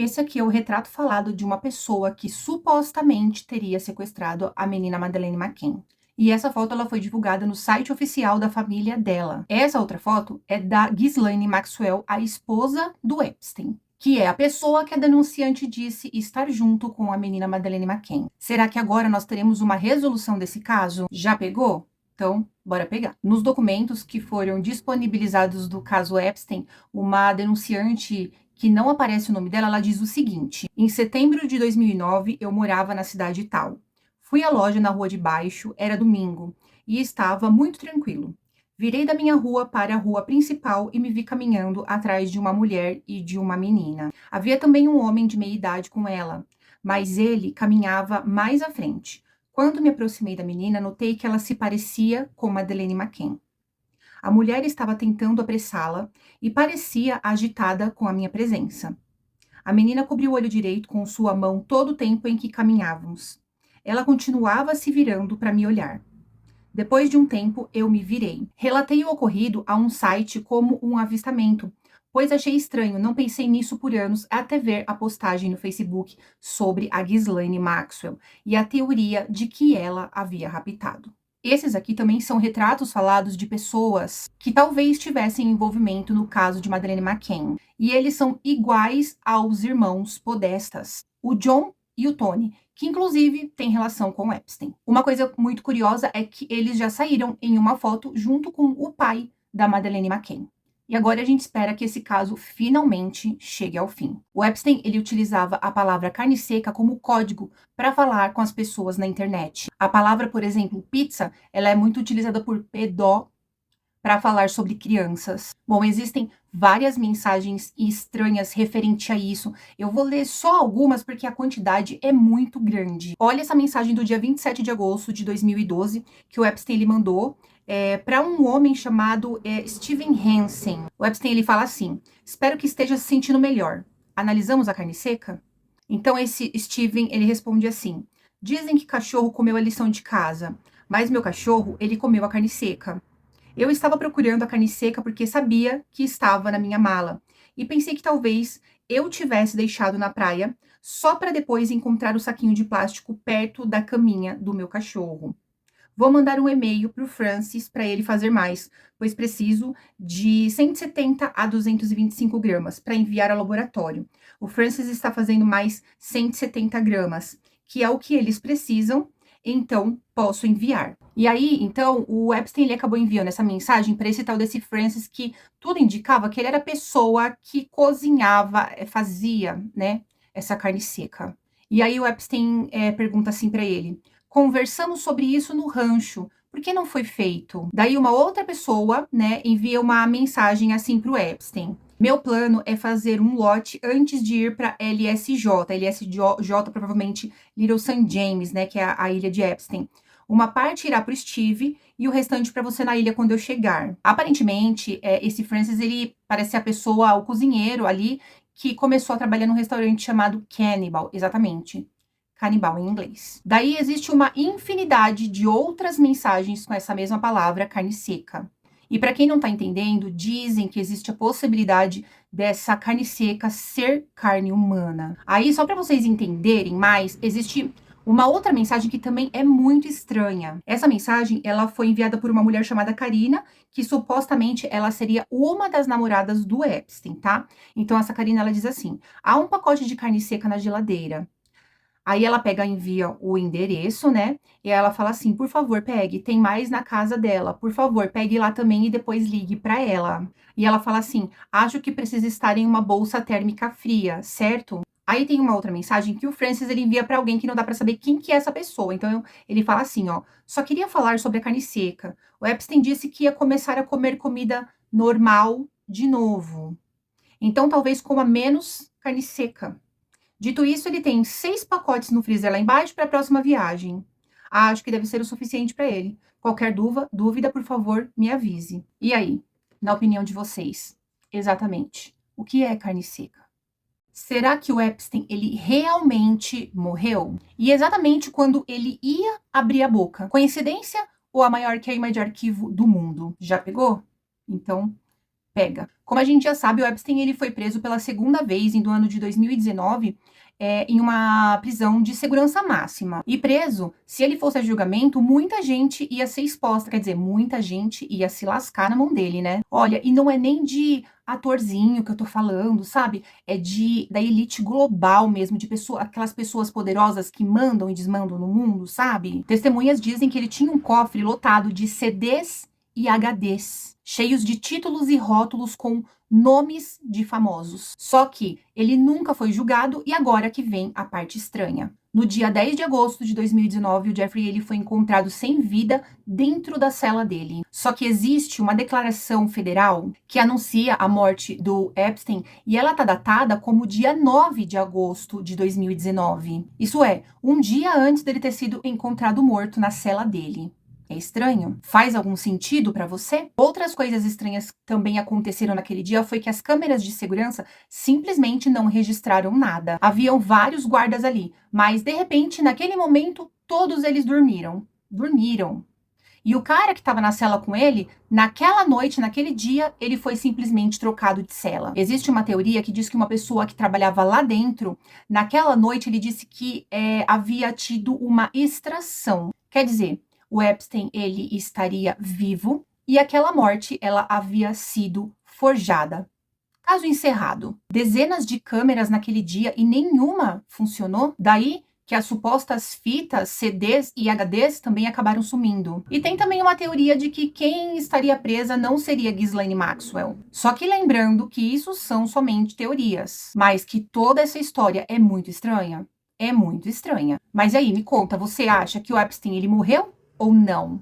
Esse aqui é o retrato falado de uma pessoa que supostamente teria sequestrado a menina Madeleine McCann. E essa foto ela foi divulgada no site oficial da família dela. Essa outra foto é da Ghislaine Maxwell, a esposa do Epstein, que é a pessoa que a denunciante disse estar junto com a menina Madeleine McCann. Será que agora nós teremos uma resolução desse caso? Já pegou? Então, bora pegar. Nos documentos que foram disponibilizados do caso Epstein, uma denunciante que não aparece o nome dela, ela diz o seguinte: em setembro de 2009, eu morava na cidade tal. Fui à loja na rua de baixo, era domingo, e estava muito tranquilo. Virei da minha rua para a rua principal e me vi caminhando atrás de uma mulher e de uma menina. Havia também um homem de meia idade com ela, mas ele caminhava mais à frente. Quando me aproximei da menina, notei que ela se parecia com Madeleine McCann. A mulher estava tentando apressá-la e parecia agitada com a minha presença. A menina cobriu o olho direito com sua mão todo o tempo em que caminhávamos. Ela continuava se virando para me olhar. Depois de um tempo, eu me virei. Relatei o ocorrido a um site como um avistamento, pois achei estranho, não pensei nisso por anos, até ver a postagem no Facebook sobre a Ghislaine Maxwell e a teoria de que ela havia raptado. Esses aqui também são retratos falados de pessoas que talvez tivessem envolvimento no caso de Madeleine McCann. E eles são iguais aos irmãos Podestas, o John e o Tony, que inclusive tem relação com Epstein. Uma coisa muito curiosa é que eles já saíram em uma foto junto com o pai da Madeleine McCann. E agora a gente espera que esse caso finalmente chegue ao fim. O Epstein, ele utilizava a palavra carne seca como código para falar com as pessoas na internet. A palavra, por exemplo, pizza, ela é muito utilizada por pedó para falar sobre crianças. Bom, existem várias mensagens estranhas referente a isso. Eu vou ler só algumas porque a quantidade é muito grande. Olha essa mensagem do dia 27 de agosto de 2012 que o Epstein ele mandou para um homem chamado Steven Hansen. O Epstein ele fala assim: espero que esteja se sentindo melhor. Analisamos a carne seca? Então esse Steven ele responde assim: dizem que cachorro comeu a lição de casa, mas meu cachorro ele comeu a carne seca. Eu estava procurando a carne seca porque sabia que estava na minha mala e pensei que talvez eu tivesse deixado na praia só para depois encontrar o saquinho de plástico perto da caminha do meu cachorro. Vou mandar um e-mail para o Francis para ele fazer mais, pois preciso de 170 a 225 gramas para enviar ao laboratório. O Francis está fazendo mais 170 gramas, que é o que eles precisam, então posso enviar. E aí, então, o Epstein ele acabou enviando essa mensagem para esse tal desse Francis que tudo indicava que ele era a pessoa que cozinhava, fazia, né, essa carne seca. E aí o Epstein pergunta assim para ele: conversamos sobre isso no rancho. Por que não foi feito? Daí uma outra pessoa, né, envia uma mensagem assim para o Epstein. Meu plano é fazer um lote antes de ir para LSJ. LSJ provavelmente Little St. James, né, que é a ilha de Epstein. Uma parte irá para o Steve e o restante para você na ilha quando eu chegar. Aparentemente, esse Francis, ele parece ser a pessoa, o cozinheiro ali, que começou a trabalhar num restaurante chamado Cannibal, exatamente. Canibal em inglês. Daí existe uma infinidade de outras mensagens com essa mesma palavra, carne seca. E para quem não está entendendo, dizem que existe a possibilidade dessa carne seca ser carne humana. Aí, só para vocês entenderem mais, existe uma outra mensagem que também é muito estranha. Essa mensagem, ela foi enviada por uma mulher chamada Karina, que supostamente ela seria uma das namoradas do Epstein, tá? Então essa Karina, ela diz assim: há um pacote de carne seca na geladeira. Aí ela pega, envia o endereço, né? E ela fala assim: por favor, pegue, tem mais na casa dela. Por favor, pegue lá também e depois ligue para ela. E ela fala assim: acho que precisa estar em uma bolsa térmica fria, certo? Aí tem uma outra mensagem que o Francis ele envia para alguém que não dá para saber quem que é essa pessoa. Então ele fala assim, ó: só queria falar sobre a carne seca. O Epstein disse que ia começar a comer comida normal de novo. Então talvez coma menos carne seca. Dito isso, ele tem 6 pacotes no freezer lá embaixo para a próxima viagem. Acho que deve ser o suficiente para ele. Qualquer dúvida, por favor, me avise. E aí, na opinião de vocês, exatamente, o que é carne seca? Será que o Epstein ele realmente morreu? E exatamente quando ele ia abrir a boca. Coincidência ou a maior queima de arquivo do mundo? Já pegou? Então, Pega. Como a gente já sabe, o Epstein ele foi preso pela segunda vez no ano de 2019, em uma prisão de segurança máxima. E preso, se ele fosse a julgamento, muita gente ia ser exposta, quer dizer, muita gente ia se lascar na mão dele, né? Olha, e não é nem de atorzinho que eu tô falando, sabe? É da elite global mesmo, de aquelas pessoas poderosas que mandam e desmandam no mundo, sabe? Testemunhas dizem que ele tinha um cofre lotado de CDs e HDs, cheios de títulos e rótulos com nomes de famosos. Só que ele nunca foi julgado e agora que vem a parte estranha. No dia 10 de agosto de 2019, o Jeffrey ele foi encontrado sem vida dentro da cela dele. Só que existe uma declaração federal que anuncia a morte do Epstein e ela está datada como dia 9 de agosto de 2019. Isso é, um dia antes dele ter sido encontrado morto na cela dele. É estranho? Faz algum sentido para você? Outras coisas estranhas que também aconteceram naquele dia foi que as câmeras de segurança simplesmente não registraram nada. Haviam vários guardas ali, mas de repente, naquele momento, todos eles dormiram. Dormiram. E o cara que estava na cela com ele, naquela noite, naquele dia, ele foi simplesmente trocado de cela. Existe uma teoria que diz que uma pessoa que trabalhava lá dentro, naquela noite, ele disse que havia tido uma extração. Quer dizer, o Epstein ele estaria vivo e aquela morte ela havia sido forjada. Caso encerrado. Dezenas de câmeras naquele dia e nenhuma funcionou. Daí que as supostas fitas, CDs e HDs também acabaram sumindo. E tem também uma teoria de que quem estaria presa não seria Ghislaine Maxwell. Só que lembrando que isso são somente teorias, mas que toda essa história é muito estranha. É muito estranha. Mas aí, me conta, você acha que o Epstein ele morreu ou não?